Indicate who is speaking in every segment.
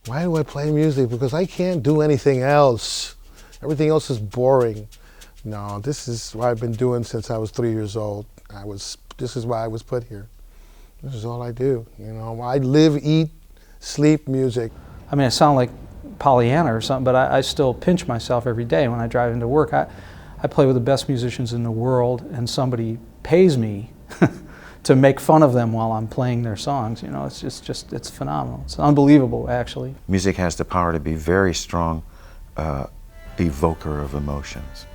Speaker 1: why do I play music? Because I can't do anything else. Everything else is boring. No, this is what I've been doing since I was 3 years old. This is why I was put here. This is all I do. You know, I live, eat, sleep music.
Speaker 2: I mean, I sound like Pollyanna or something, but I still pinch myself every day when I drive into work. I play with the best musicians in the world, and somebody pays me to make fun of them while I'm playing their songs. You know, it's just it's phenomenal. It's unbelievable, actually.
Speaker 3: Music has the power to be very strong evoker of emotions.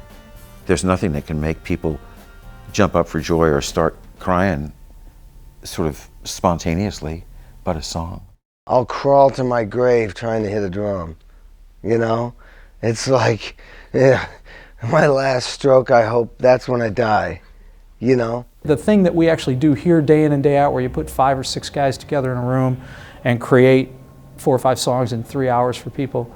Speaker 3: There's nothing that can make people jump up for joy or start crying sort of spontaneously but a song.
Speaker 4: I'll crawl to my grave trying to hit a drum, you know? It's like, yeah, my last stroke, I hope that's when I die, you know?
Speaker 2: The thing that we actually do here day in and day out, where you put 5 or 6 guys together in a room and create 4 or 5 songs in 3 hours for people,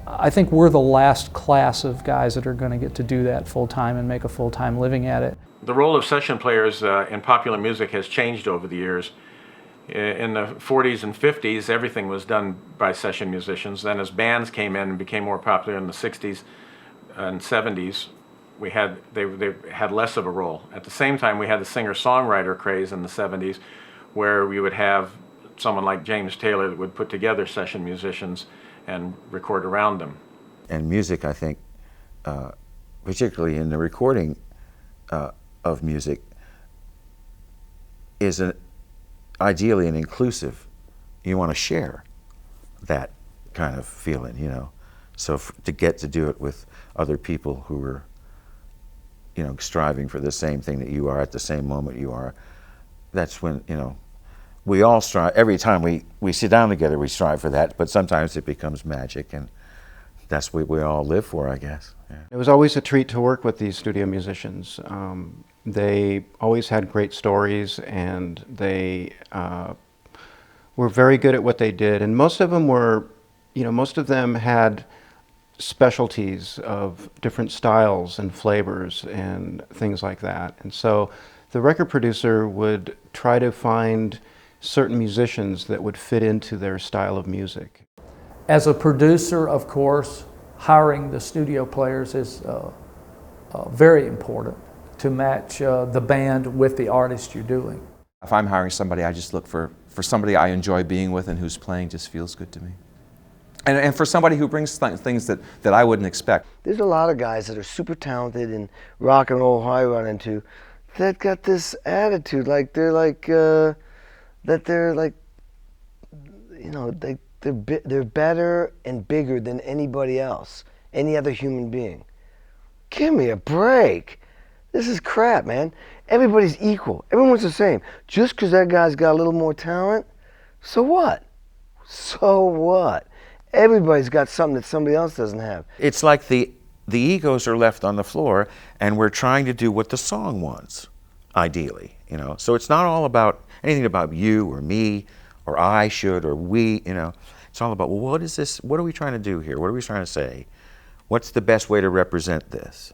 Speaker 2: I think we're the last class of guys that are going to get to do that full time and make a full-time living at it.
Speaker 5: The role of session players in popular music has changed over the years. In the 40s and 50s, everything was done by session musicians. Then as bands came in and became more popular in the 60s and 70s, they had less of a role. At the same time, we had the singer-songwriter craze in the 70s, where we would have someone like James Taylor that would put together session musicians and record around them.
Speaker 3: And music, I think, particularly in the recording of music, is ideally an inclusive. You want to share that kind of feeling, you know. So to get to do it with other people who are, you know, striving for the same thing that you are at the same moment you are, that's when, you know, we all strive. Every time we sit down together, we strive for that, but sometimes it becomes magic, and that's what we all live for, I guess. Yeah.
Speaker 6: It was always a treat to work with these studio musicians. They always had great stories, and they were very good at what they did. And most of them were, you know, most of them had specialties of different styles and flavors and things like that. And so the record producer would try to find certain musicians that would fit into their style of music.
Speaker 2: As a producer, of course, hiring the studio players is very important to match the band with the artist you're doing.
Speaker 7: If I'm hiring somebody, I just look for somebody I enjoy being with and whose playing just feels good to me. And for somebody who brings things that I wouldn't expect.
Speaker 4: There's a lot of guys that are super talented in rock and roll I run into that got this attitude, like they're like, you know, they're better and bigger than anybody else, any other human being. Give me a break. This is crap, man. Everybody's equal. Everyone's the same. Just because that guy's got a little more talent, so what? So what? Everybody's got something that somebody else doesn't have.
Speaker 3: It's like the egos are left on the floor, and we're trying to do what the song wants, ideally, you know. So it's not all about anything about you or me or I should or we, you know. It's all about, well, what is this? What are we trying to do here? What are we trying to say? What's the best way to represent this?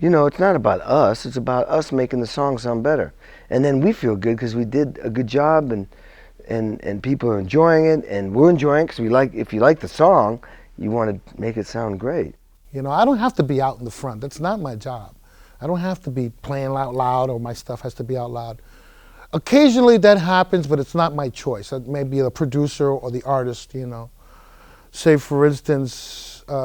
Speaker 4: You know, it's not about us. It's about us making the song sound better. And then we feel good because we did a good job, and people are enjoying it, and we're enjoying it because if you like the song, you want to make it sound great.
Speaker 1: You know, I don't have to be out in the front. That's not my job. I don't have to be playing out loud, or my stuff has to be out loud. Occasionally that happens, but it's not my choice. It may be the producer or the artist, you know. Say, for instance, what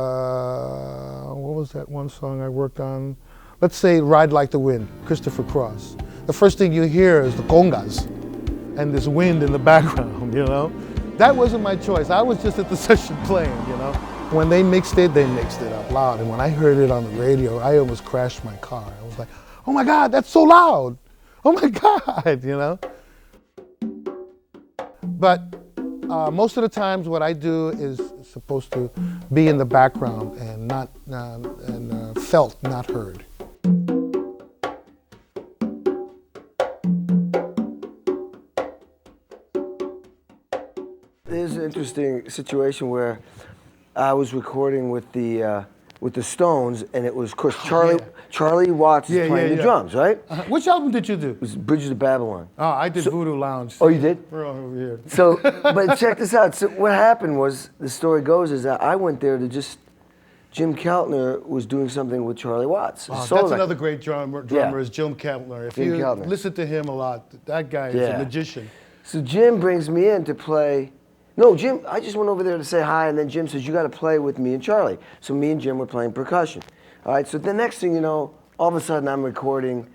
Speaker 1: was that one song I worked on? Let's say Ride Like the Wind, Christopher Cross. The first thing you hear is the congas and this wind in the background, you know? That wasn't my choice. I was just at the session playing, you know? When they mixed it up loud. And when I heard it on the radio, I almost crashed my car. I was like, oh my God, that's so loud. Oh my God, you know? But most of the times what I do is supposed to be in the background and not felt, not heard. There's an interesting situation where I was recording with the
Speaker 4: with the Stones, and it was, of course, Charlie Watts is playing the drums, right?
Speaker 1: Which album did you do?
Speaker 4: It was Bridges to Babylon.
Speaker 1: Oh, I did Voodoo Lounge.
Speaker 4: Oh, you did?
Speaker 1: We're over here.
Speaker 4: So, but check this out. So what happened was, the story goes, is that I went there to just, Jim Keltner was doing something with Charlie Watts.
Speaker 1: Oh, that's another great drummer is Jim Keltner. If you listen to him a lot, that guy is a magician.
Speaker 4: So Jim brings me in to play. No, Jim, I just went over there to say hi, and then Jim says, you got to play with me and Charlie. So me and Jim were playing percussion. All right, so the next thing you know, all of a sudden I'm recording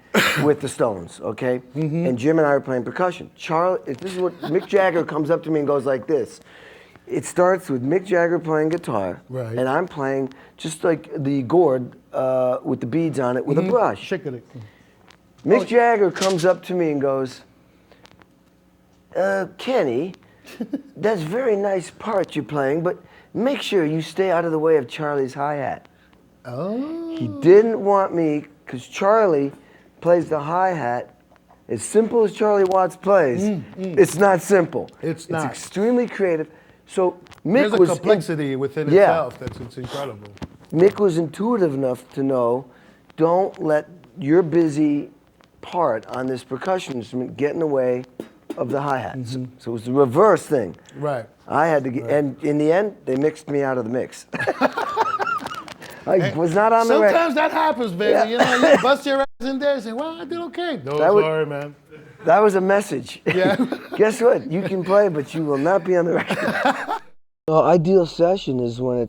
Speaker 4: with the Stones, okay? And Jim and I are playing percussion. This is what Mick Jagger comes up to me and goes like this. It starts with Mick Jagger playing guitar, and I'm playing just like the gourd with the beads on it with a brush. Mick Jagger comes up to me and goes, Kenny, that's a very nice part you're playing, but make sure you stay out of the way of Charlie's hi-hat. Oh. He didn't want me, because Charlie plays the hi-hat. As simple as Charlie Watts plays, it's not simple.
Speaker 1: It's not.
Speaker 4: It's extremely creative. So Mick
Speaker 1: There's a complexity within itself that's incredible.
Speaker 4: Mick was intuitive enough to know, don't let your busy part on this percussion instrument get in the way of the hi-hat. So it was the reverse thing.
Speaker 1: Right.
Speaker 4: I had to get, and in the end, they mixed me out of the mix. I was not on the record.
Speaker 1: Sometimes that happens, baby. You know, you bust your ass in there and say, well, I did okay. No, sorry, man.
Speaker 4: That was a message.
Speaker 1: Yeah.
Speaker 4: Guess what? You can play, but you will not be on the record. Ideal session is when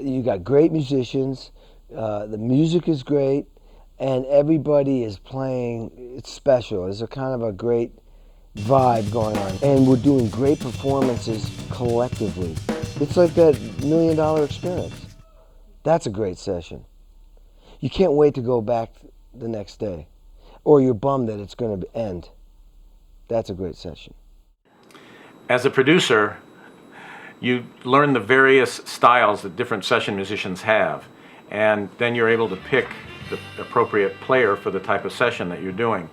Speaker 4: you got great musicians, the music is great, and everybody is playing. It's special. There's a kind of a great vibe going on, and we're doing great performances collectively. It's like that $1 million experience. That's a great session. You can't wait to go back the next day, or you're bummed that it's going to end. That's a great session.
Speaker 5: As a producer, you learn the various styles that different session musicians have, and then you're able to pick the appropriate player for the type of session that you're doing.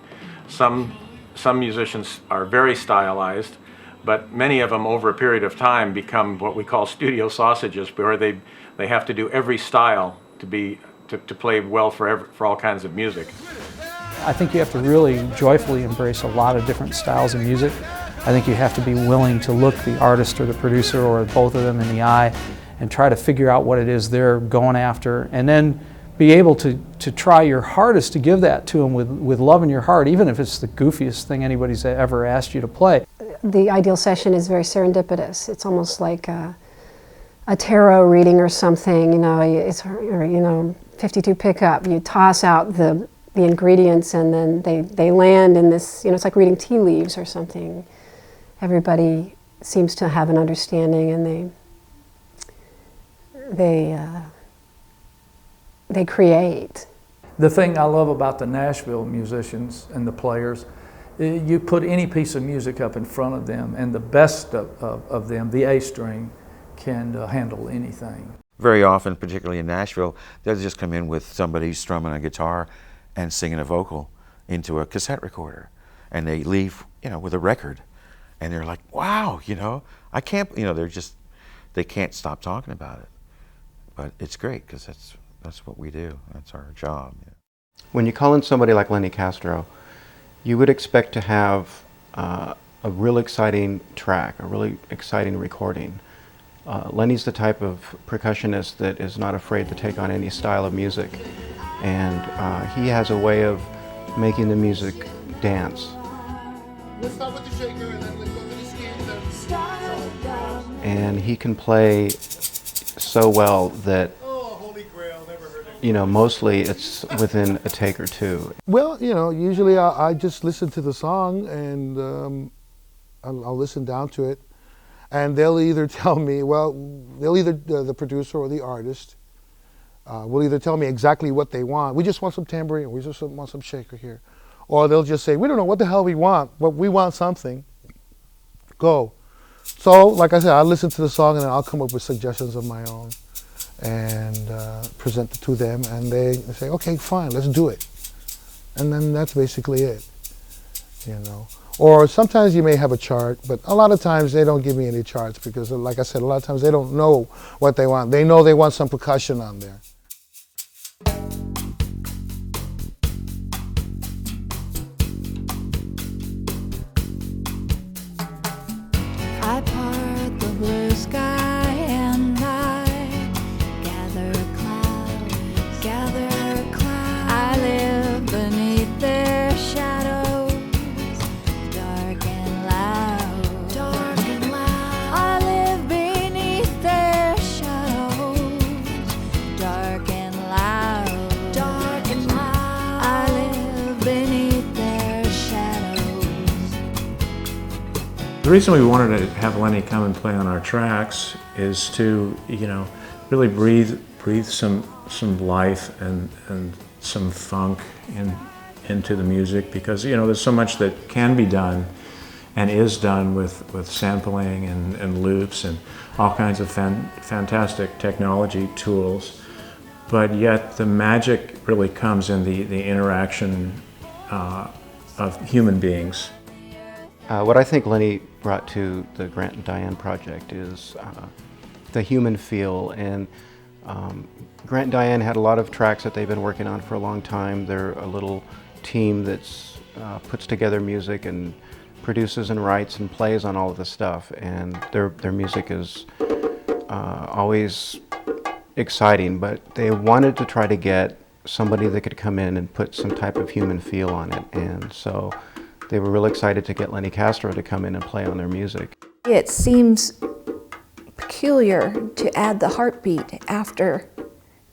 Speaker 5: Some musicians are very stylized, but many of them over a period of time become what we call studio sausages, where they have to do every style to play well for all kinds of music.
Speaker 2: I think you have to really joyfully embrace a lot of different styles of music. I think you have to be willing to look the artist or the producer or both of them in the eye and try to figure out what it is they're going after, and then be able to try your hardest to give that to them with love in your heart, even if it's the goofiest thing anybody's ever asked you to play.
Speaker 8: The ideal session is very serendipitous. It's almost like a tarot reading or something, you know, or, you know, 52 pickup. You toss out the ingredients and then they land in this, you know, it's like reading tea leaves or something. Everybody seems to have an understanding, and they create.
Speaker 9: The thing I love about the Nashville musicians and the players, you put any piece of music up in front of them, and the best of them, the A string, can handle anything.
Speaker 3: Very often, particularly in Nashville, they'll just come in with somebody strumming a guitar and singing a vocal into a cassette recorder, and they leave, you know, with a record, and they're like, wow, you know, I can't, you know, they can't stop talking about it. But it's great, because that's what we do. That's our job. Yeah.
Speaker 6: When you call in somebody like Lenny Castro, you would expect to have a real exciting track, a really exciting recording. Lenny's the type of percussionist that is not afraid to take on any style of music, and he has a way of making the music dance.
Speaker 1: Let's start with the shaker and then let's go to the skin.
Speaker 6: And he can play so well that, you know, mostly it's within a take or two.
Speaker 1: Well, you know, usually I just listen to the song, and I'll listen down to it, and they'll either tell me, well, the producer or the artist will either tell me exactly what they want. We just want some tambourine, or we just want some shaker here. Or they'll just say, we don't know what the hell we want, but we want something. Go. So, like I said, I listen to the song, and then I'll come up with suggestions of my own and present it to them, and they say, okay, fine, let's do it. And then that's basically it, you know. Or sometimes you may have a chart, but a lot of times they don't give me any charts because, like I said, a lot of times they don't know what they want. They know they want some percussion on there.
Speaker 10: I part the blue sky and I gather clouds. I live beneath their shadows, dark and loud. I live beneath their shadows, dark and loud. I live beneath their shadows.
Speaker 5: The reason we wanted to have Lenny come and play on our tracks is to, really breathe some life and some funk into the music, because there's so much that can be done and is done with sampling and loops and all kinds of fantastic technology tools, but yet the magic really comes in the interaction of human beings.
Speaker 6: What I think Lenny brought to the Grant and Diane project is the human feel, and Grant and Diane had a lot of tracks that they've been working on for a long time. They're a little team that's puts together music and produces and writes and plays on all of the stuff, and their music is always exciting, but they wanted to try to get somebody that could come in and put some type of human feel on it, and so they were real excited to get Lenny Castro to come in and play on their music.
Speaker 10: It seems peculiar to add the heartbeat after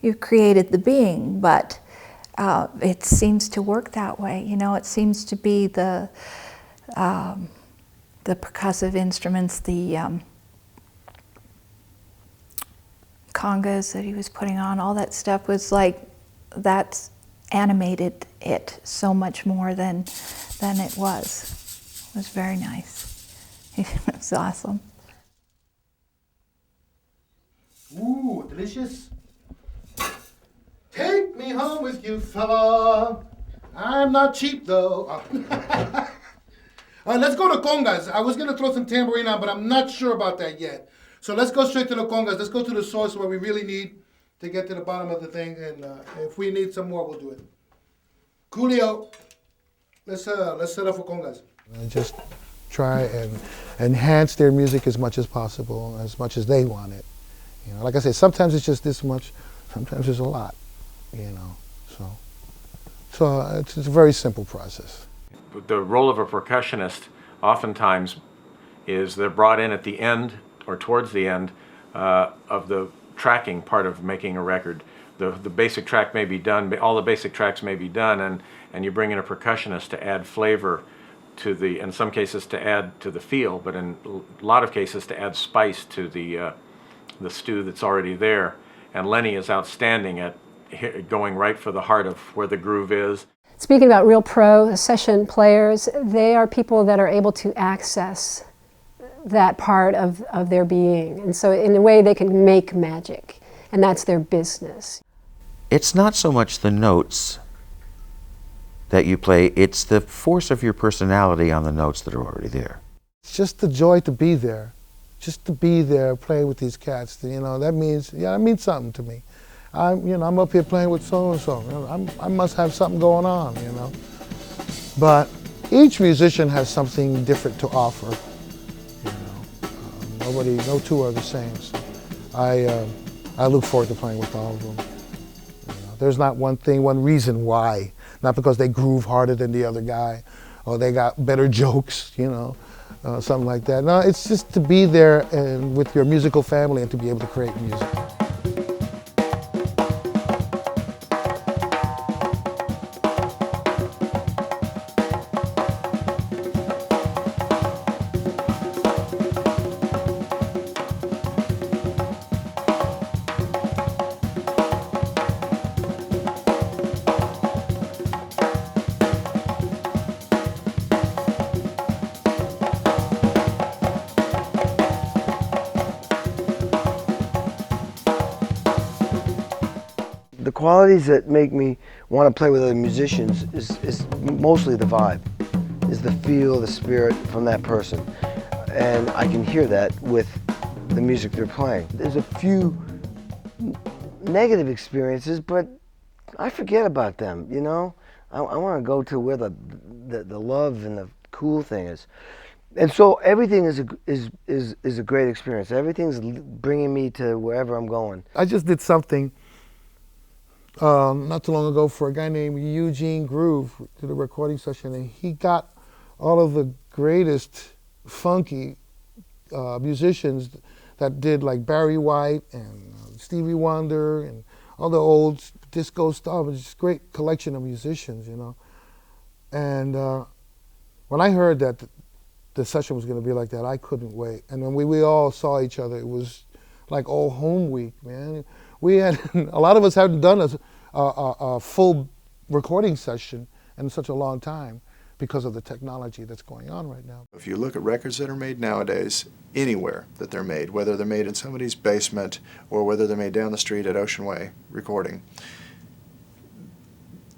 Speaker 10: you've created the being, but it seems to work that way. It seems to be the percussive instruments, the congas that he was putting on, all that stuff was like, that's animated it so much more than it was. It was very nice. It was awesome.
Speaker 1: Ooh, delicious. Take me home with you, fella. I'm not cheap, though. All right, let's go to congas. I was going to throw some tambourine on, but I'm not sure about that yet. So let's go straight to the congas. Let's go to the source where we really need to get to the bottom of the thing. And if we need some more, we'll do it. Coolio. Let's set up for congas. And just try and enhance their music as much as possible, as much as they want it. Like I said, sometimes it's just this much, sometimes it's a lot, So it's a very simple process.
Speaker 5: The role of a percussionist oftentimes is they're brought in at the end or towards the end of the tracking part of making a record. The basic track may be done, all the basic tracks may be done, and you bring in a percussionist to add flavor to in some cases to add to the feel, but in a lot of cases to add spice to the stew that's already there. And Lenny is outstanding at going right for the heart of where the groove is.
Speaker 8: Speaking about real pro session players, they are people that are able to access that part of their being. And so in a way they can make magic, and that's their business.
Speaker 3: It's not so much the notes that you play, it's the force of your personality on the notes that are already there.
Speaker 1: It's just the joy to be there. Just to be there playing with these cats, that means something to me. I'm up here playing with so-and-so. I must have something going on, But each musician has something different to offer, no two are the same. So I look forward to playing with all of them. There's not one reason why. Not because they groove harder than the other guy, or they got better jokes, something like that. No, it's just to be there and with your musical family and to be able to create music.
Speaker 4: The qualities that make me want to play with other musicians is mostly the vibe. is the feel, the spirit from that person. And I can hear that with the music they're playing. There's a few negative experiences, but I forget about them, you know? I want to go to where the love and the cool thing is. And so everything is a great experience. Everything's bringing me to wherever I'm going.
Speaker 1: I just did something not too long ago for a guy named Eugene Groove, did a recording session, and he got all of the greatest funky musicians that did like Barry White and Stevie Wonder and all the old disco stuff. It's just a great collection of musicians, you know. And when I heard that the session was going to be like that, I couldn't wait. And when we all saw each other, it was like all home week, man. We had, a lot of us hadn't done a full recording session in such a long time because of the technology that's going on right now.
Speaker 11: If you look at records that are made nowadays, anywhere that they're made, whether they're made in somebody's basement or whether they're made down the street at Ocean Way recording,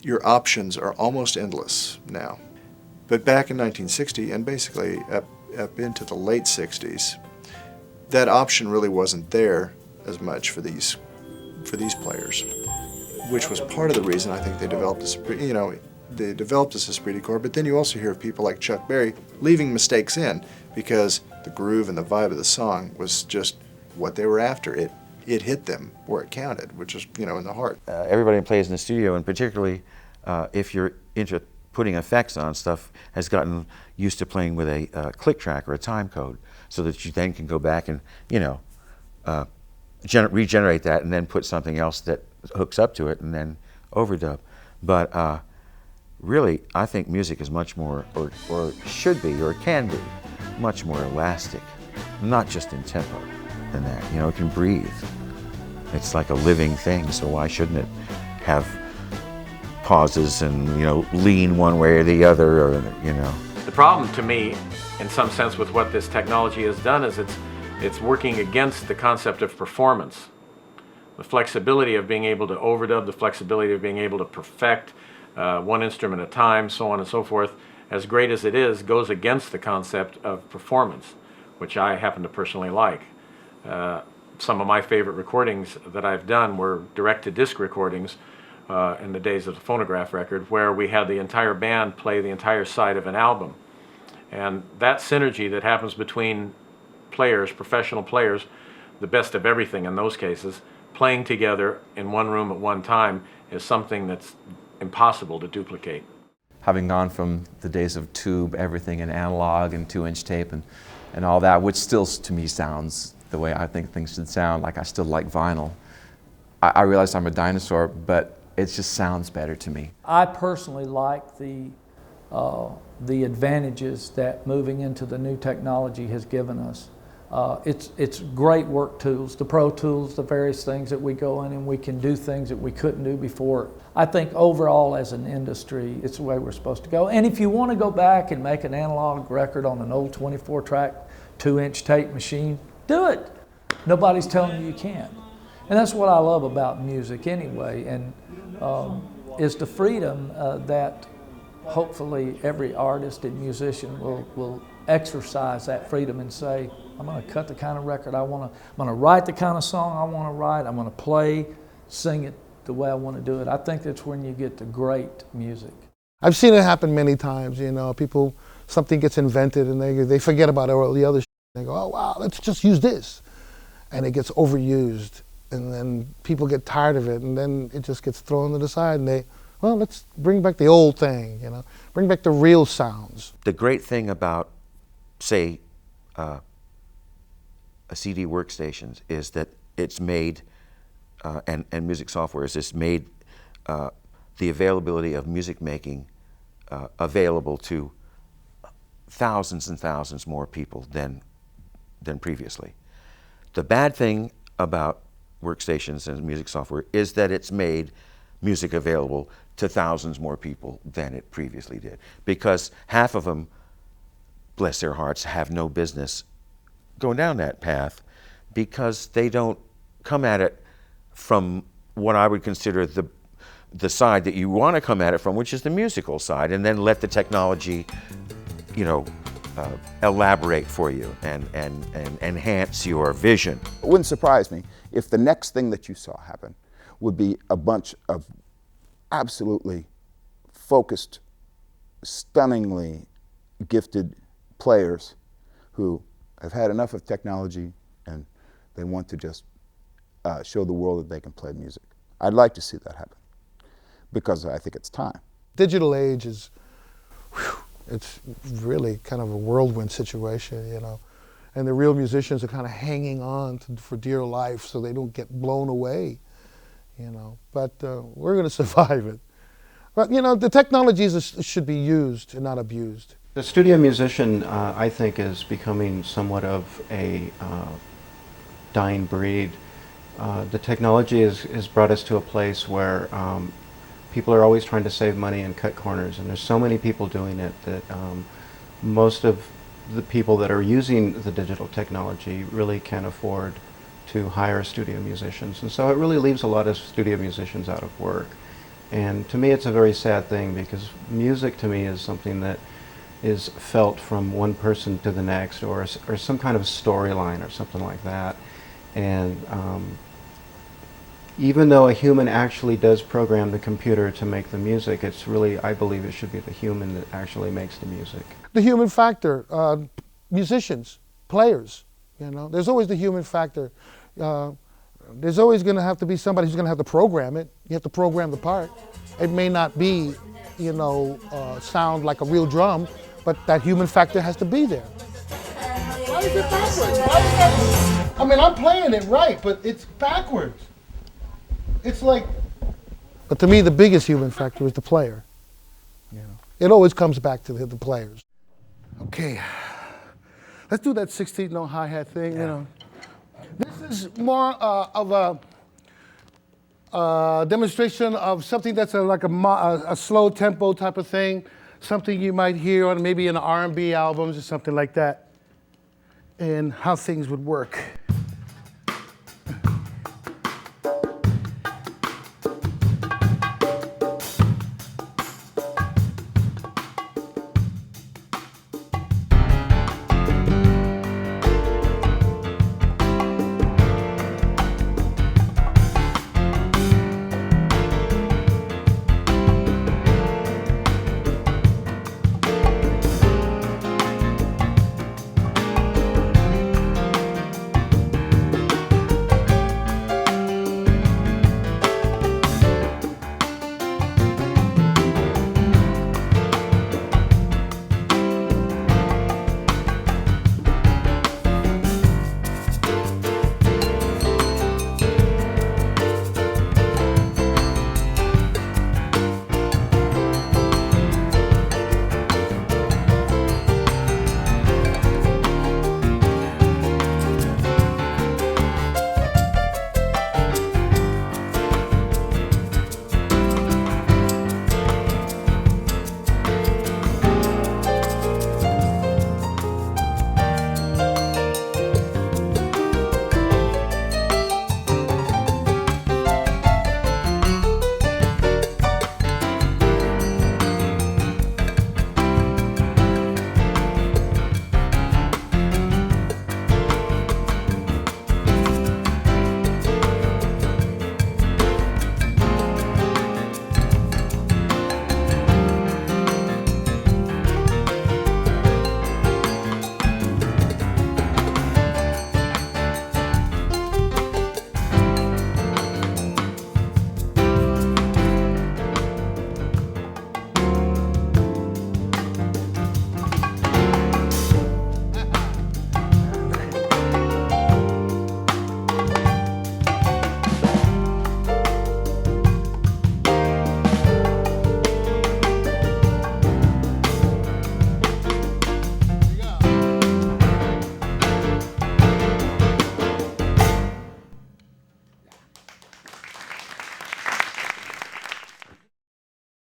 Speaker 11: your options are almost endless now. But back in 1960 and basically up into the late 60s, that option really wasn't there as much for these players, which was part of the reason I think they developed they developed this esprit de corps. But then you also hear of people like Chuck Berry leaving mistakes in because the groove and the vibe of the song was just what they were after. It hit them where it counted, which is, you know, in the heart.
Speaker 3: Everybody who plays in the studio, and particularly if you're into putting effects on stuff, has gotten used to playing with a click track or a time code, so that you then can go back and, you know, regenerate that and then put something else that hooks up to it and then overdub. But really, I think music is much more, or should be, or can be, much more elastic, not just in tempo than that. You know, it can breathe. It's like a living thing, so why shouldn't it have pauses and, you know, lean one way or the other, or, you know.
Speaker 5: The problem to me, in some sense, with what this technology has done is it's working against the concept of performance. The flexibility of being able to overdub, the flexibility of being able to perfect one instrument at a time, so on and so forth, as great as it is, goes against the concept of performance, which I happen to personally like. Some of my favorite recordings that I've done were direct-to-disc recordings in the days of the phonograph record, where we had the entire band play the entire side of an album. And that synergy that happens between players, professional players, the best of everything in those cases, playing together in one room at one time is something that's impossible to duplicate.
Speaker 7: Having gone from the days of tube, everything in analog and 2-inch tape and all that, which still to me sounds the way I think things should sound, like I still like vinyl. I realize I'm a dinosaur, but it just sounds better to me.
Speaker 9: I personally like the advantages that moving into the new technology has given us. It's great work tools, the Pro Tools, the various things that we go in and we can do things that we couldn't do before. I think overall as an industry, it's the way we're supposed to go. And if you want to go back and make an analog record on an old 24-track, 2-inch tape machine, do it. Nobody's telling you can't. And that's what I love about music anyway, and is the freedom that hopefully every artist and musician will exercise that freedom and say, I'm going to cut the kind of record I want to, I'm going to write the kind of song I want to write, I'm going to play, sing it the way I want to do it. I think that's when you get the great music.
Speaker 1: I've seen it happen many times, you know, people, something gets invented and they forget about all the other shit. They go, oh wow, let's just use this. And it gets overused. And then people get tired of it, and then it just gets thrown to the side, and well, let's bring back the old thing, you know, bring back the real sounds.
Speaker 3: The great thing about, say, a CD workstations is that it's made, and music software is just made the availability of music making available to thousands and thousands more people than previously. The bad thing about workstations and music software is that it's made music available to thousands more people than it previously did, because half of them, bless their hearts, have no business going down that path because they don't come at it from what I would consider the side that you want to come at it from, which is the musical side, and then let the technology you know, elaborate for you and enhance your vision.
Speaker 12: It wouldn't surprise me if the next thing that you saw happen would be a bunch of absolutely focused, stunningly gifted players who have had enough of technology and they want to just show the world that they can play music. I'd like to see that happen because I think it's time.
Speaker 1: Digital age is, whew, it's really kind of a whirlwind situation, you know. And the real musicians are kind of hanging on for dear life so they don't get blown away, you know. But we're going to survive it. But, you know, the technologies should be used and not abused.
Speaker 6: The studio musician, I think, is becoming somewhat of a dying breed. The technology has brought us to a place where people are always trying to save money and cut corners, and there's so many people doing it that most of the people that are using the digital technology really can't afford to hire studio musicians, and so it really leaves a lot of studio musicians out of work. And to me it's a very sad thing, because music to me is something that is felt from one person to the next, or some kind of storyline or something like that. And even though a human actually does program the computer to make the music, it's really, I believe it should be the human that actually makes the music.
Speaker 1: The human factor, musicians, players, you know, there's always the human factor. There's always going to have to be somebody who's going to have to program it. You have to program the part. It may not be, you know, sound like a real drum, but that human factor has to be there. Why is it backwards? Why is that? I mean, I'm playing it right, but it's backwards. It's like, but to me, the biggest human factor is the player. You know, it always comes back to the players. Okay, let's do that 16-note hi-hat thing. Yeah. You know, this is more of a demonstration of something that's like a slow tempo type of thing, something you might hear on maybe in R&B albums or something like that, and how things would work.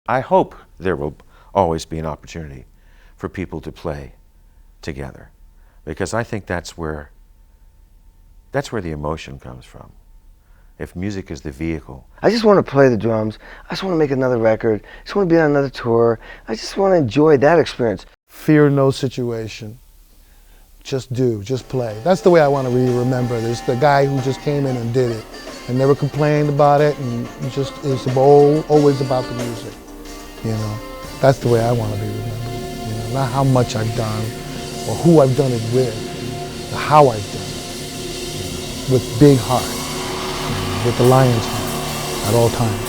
Speaker 3: I hope there will always be an opportunity for people to play together, because I think that's where the emotion comes from. If music is the vehicle.
Speaker 4: I just want to play the drums. I just want to make another record. I just want to be on another tour. I just want to enjoy that experience.
Speaker 1: Fear no situation. Just do, just play. That's the way I want to really remember this. The guy who just came in and did it and never complained about it and just is always about the music, you know. That's the way I want to be remembered, you know. Not how much I've done or who I've done it with, but how I've done it, with big heart, with the lion's heart at all times.